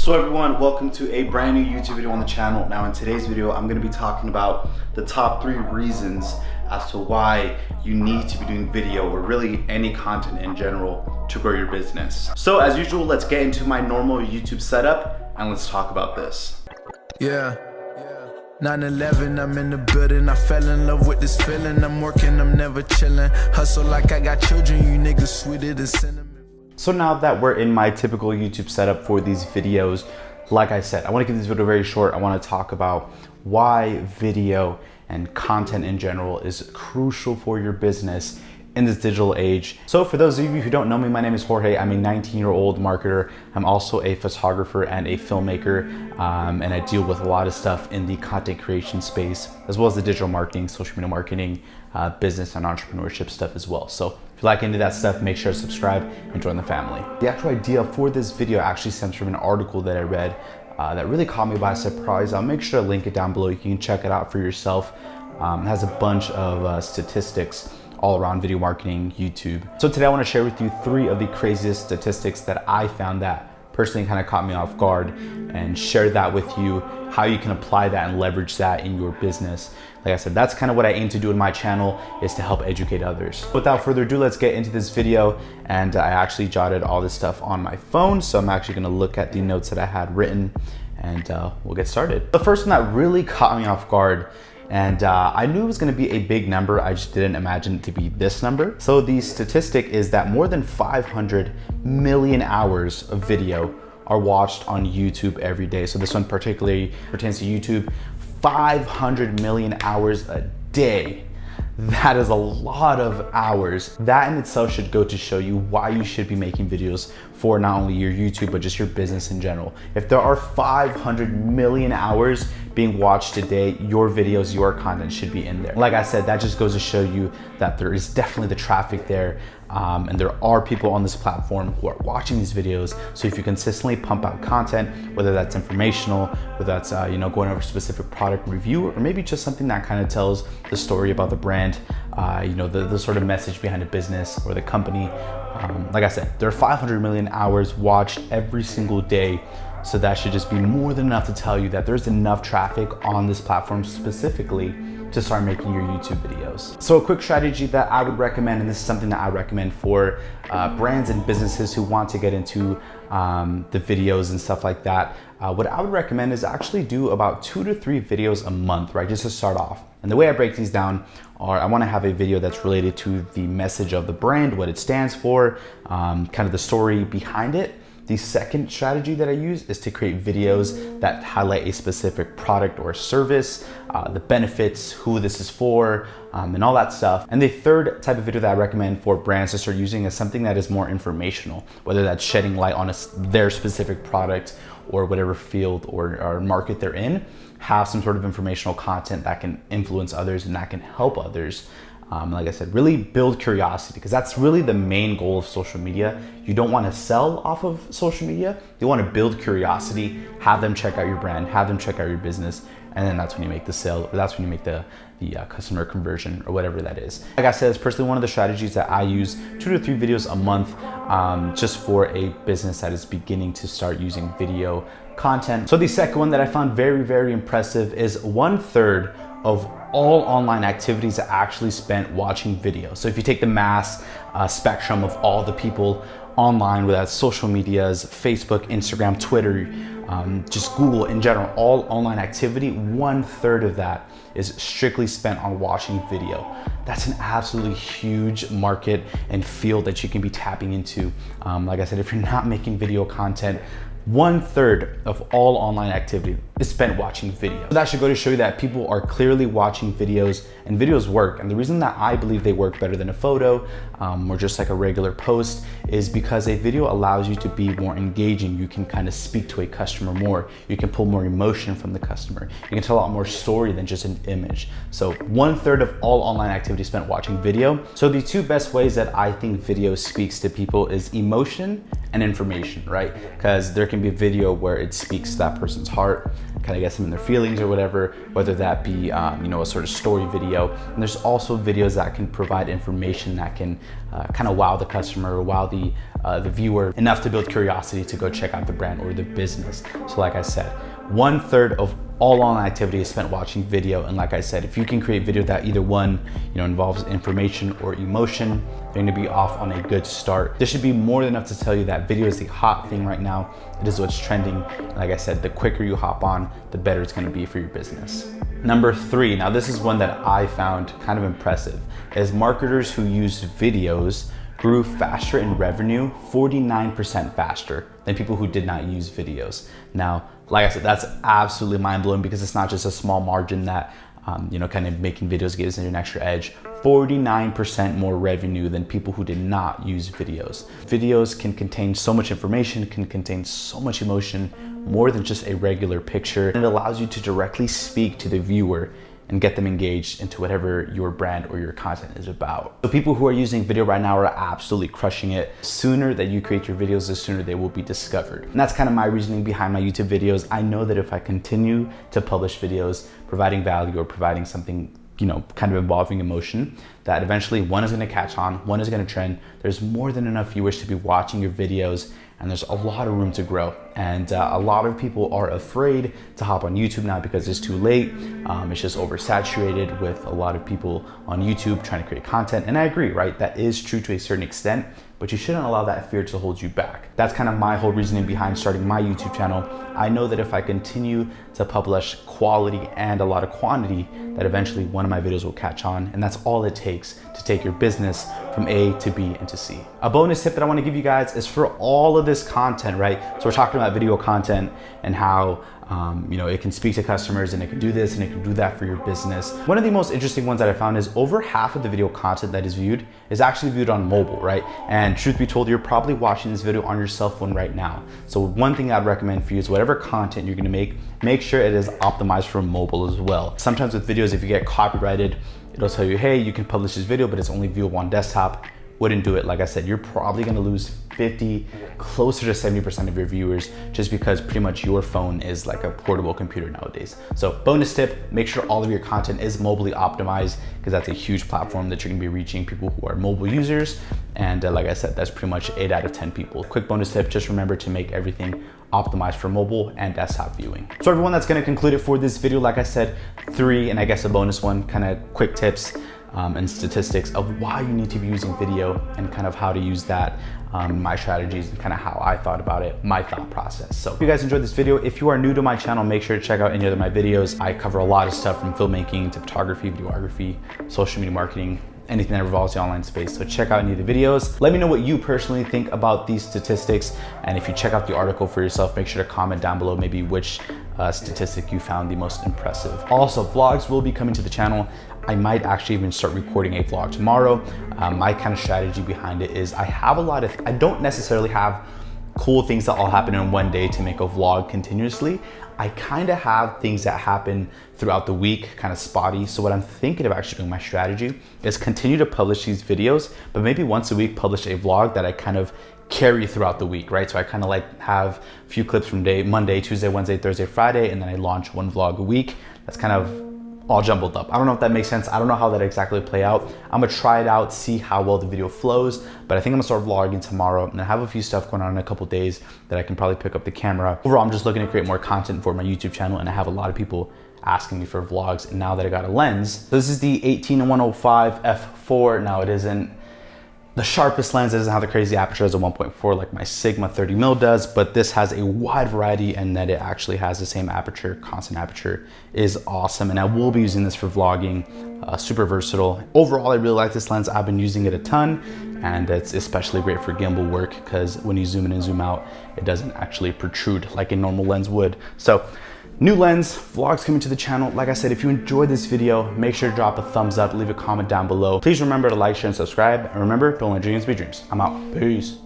So everyone, welcome to a brand new YouTube video on the channel. Now in today's video, I'm gonna be talking about the top 3 reasons as to why you need to be doing video or really any content in general to grow your business. So as usual, let's get into my normal YouTube setup and let's talk about this. Yeah. 9/11, I'm in the building. I fell in love with this feeling. I'm working, I'm never chilling. Hustle like I got children. You niggas sweeter than cinnamon. So now that we're in my typical YouTube setup for these videos, like I said, I want to keep this video very short. I want to talk about why video and content in general is crucial for your business in this digital age. So for those of you who don't know me, my name is Jorge. I'm a 19-year-old marketer. I'm also a photographer and a filmmaker, and I deal with a lot of stuff in the content creation space, as well as the digital marketing, social media marketing, business and entrepreneurship stuff as well. So if you like into that stuff, make sure to subscribe and join the family. The actual idea for this video actually stems from an article that I read that really caught me by surprise. I'll make sure to link it down below. You can check it out for yourself. It has a bunch of statistics all around video marketing, YouTube. So today I want to share with you 3 of the craziest statistics that I found that personally kind of caught me off guard, and share that with you, how you can apply that and leverage that in your business. Like I said, that's kind of what I aim to do in my channel, is to help educate others. Without further ado, let's get into this video. And I actually jotted all this stuff on my phone, so I'm actually gonna look at the notes that I had written, and we'll get started. The first one that really caught me off guard, and I knew it was gonna be a big number, I just didn't imagine it to be this number. So the statistic is that more than 500 million hours of video are watched on YouTube every day. So this one particularly pertains to YouTube. 500 million hours a day. That is a lot of hours. That in itself should go to show you why you should be making videos for not only your YouTube, but just your business in general. If there are 500 million hours being watched a day, your videos, your content should be in there. Like I said, that just goes to show you that there is definitely the traffic there, and there are people on this platform who are watching these videos. So if you consistently pump out content, whether that's informational, whether that's going over a specific product review, or maybe just something that kind of tells the story about the brand, the sort of message behind a business or the company. Like I said, there are 500 million hours watched every single day. So that should just be more than enough to tell you that there's enough traffic on this platform specifically to start making your YouTube videos. So a quick strategy that I would recommend, and this is something that I recommend for brands and businesses who want to get into the videos and stuff like that, what I would recommend is actually do about 2 to 3 videos a month, right? Just to start off. And the way I break these down are, I want to have a video that's related to the message of the brand, what it stands for, kind of the story behind it. The second strategy that I use is to create videos that highlight a specific product or service, the benefits, who this is for, and all that stuff. And the third type of video that I recommend for brands to start using is something that is more informational, whether that's shedding light on their specific product or whatever field or market they're in. Have some sort of informational content that can influence others and that can help others. Like I said, really build curiosity, because that's really the main goal of social media. You don't want to sell off of social media. You want to build curiosity, have them check out your brand, have them check out your business, and then that's when you make the sale, or that's when you make the customer conversion, or whatever that is. Like I said, it's personally one of the strategies that I use, 2 to 3 videos a month, just for a business that is beginning to start using video content. So the second one that I found very, very impressive is 1/3 of all online activities are actually spent watching video. So if you take the mass spectrum of all the people online, whether that's social medias, Facebook, Instagram, Twitter, just Google in general, all online activity, 1/3 of that is strictly spent on watching video. That's an absolutely huge market and field that you can be tapping into. Like I said, if you're not making video content, 1/3 of all online activity is spent watching video. So that should go to show you that people are clearly watching videos, and videos work. And the reason that I believe they work better than a photo or just like a regular post is because a video allows you to be more engaging. You can kind of speak to a customer more. You can pull more emotion from the customer. You can tell a lot more story than just an image. So 1/3 of all online activity is spent watching video. So the 2 best ways that I think video speaks to people is emotion and information, right? Because there can be a video where it speaks to that person's heart, kind of gets them in their feelings or whatever, whether that be, you know, a sort of story video. And there's also videos that can provide information that can kind of wow the customer or wow the viewer enough to build curiosity to go check out the brand or the business. So like I said, 1/3 of all online activity is spent watching video. And like I said, if you can create video that either one, you know, involves information or emotion, they're gonna be off on a good start. This should be more than enough to tell you that video is the hot thing right now. It is what's trending. And like I said, the quicker you hop on, the better it's gonna be for your business. Number 3, now this is one that I found kind of impressive, is marketers who use videos grew faster in revenue, 49% faster than people who did not use videos. Now, like I said, that's absolutely mind-blowing because it's not just a small margin that, you know, kind of making videos gives you an extra edge. 49% more revenue than people who did not use videos. Videos can contain so much information, can contain so much emotion, more than just a regular picture. And it allows you to directly speak to the viewer and get them engaged into whatever your brand or your content is about. So people who are using video right now are absolutely crushing it. The sooner that you create your videos, the sooner they will be discovered. And that's kind of my reasoning behind my YouTube videos. I know that if I continue to publish videos, providing value or providing something, you know, kind of involving emotion, that eventually one is gonna catch on, one is gonna trend. There's more than enough viewers to be watching your videos, and there's a lot of room to grow. And a lot of people are afraid to hop on YouTube now because it's too late. It's just oversaturated with a lot of people on YouTube trying to create content. And I agree, right? That is true to a certain extent, but you shouldn't allow that fear to hold you back. That's kind of my whole reasoning behind starting my YouTube channel. I know that if I continue to publish quality and a lot of quantity, that eventually one of my videos will catch on. And that's all it takes to take your business from A to B and to C. A bonus tip that I want to give you guys is for all of this content, right? So we're talking about video content and how you know, it can speak to customers and it can do this and it can do that for your business. One of the most interesting ones that I found is over half of the video content that is viewed is actually viewed on mobile, right? And truth be told, you're probably watching this video on your cell phone right now. So one thing I'd recommend for you is whatever content you're gonna make sure it is optimized for mobile as well. Sometimes with videos, if you get copyrighted, it'll tell you, hey, you can publish this video, but it's only viewable on desktop. Wouldn't do it. Like I said, you're probably gonna lose 50, closer to 70% of your viewers just because pretty much your phone is like a portable computer nowadays. So bonus tip, make sure all of your content is mobily optimized because that's a huge platform that you're gonna be reaching people who are mobile users. And like I said, that's pretty much 8 out of 10 people. Quick bonus tip, just remember to make everything optimized for mobile and desktop viewing. So everyone, that's gonna conclude it for this video. Like I said, 3 and I guess a bonus one, kind of quick tips and statistics of why you need to be using video and kind of how to use that, my strategies and kind of how I thought about it, my thought process. So if you guys enjoyed this video, if you are new to my channel, make sure to check out any other of my videos. I cover a lot of stuff from filmmaking to photography, videography, social media marketing, anything that revolves the online space. So check out any of the videos. Let me know what you personally think about these statistics. And if you check out the article for yourself, make sure to comment down below maybe which statistic you found the most impressive. Also, vlogs will be coming to the channel. I might actually even start recording a vlog tomorrow. My kind of strategy behind it is I don't necessarily have cool things that all happen in one day to make a vlog continuously. I kind of have things that happen throughout the week, kind of spotty. So what I'm thinking of actually doing, my strategy, is continue to publish these videos, but maybe once a week publish a vlog that I kind of carry throughout the week, right? So I kind of like have a few clips from Monday, Tuesday, Wednesday, Thursday, Friday, and then I launch one vlog a week. That's kind of all jumbled up. I don't know if that makes sense. I don't know how that exactly play out. I'm gonna try it out, see how well the video flows, but I think I'm gonna start vlogging tomorrow and I have a few stuff going on in a couple days that I can probably pick up the camera. Overall, I'm just looking to create more content for my YouTube channel, and I have a lot of people asking me for vlogs, and now that I got a lens. So this is the 18-105 f4. Now it isn't the sharpest lens, it doesn't have the crazy aperture as a 1.4 like my Sigma 30mm does, but this has a wide variety, and that it actually has the same aperture, constant aperture, is awesome. And I will be using this for vlogging, super versatile. Overall, I really like this lens. I've been using it a ton, and it's especially great for gimbal work because when you zoom in and zoom out, it doesn't actually protrude like a normal lens would. So new lens, vlogs coming to the channel. Like I said, if you enjoyed this video, make sure to drop a thumbs up, leave a comment down below. Please remember to like, share, and subscribe. And remember, don't let dreams be dreams. I'm out. Peace.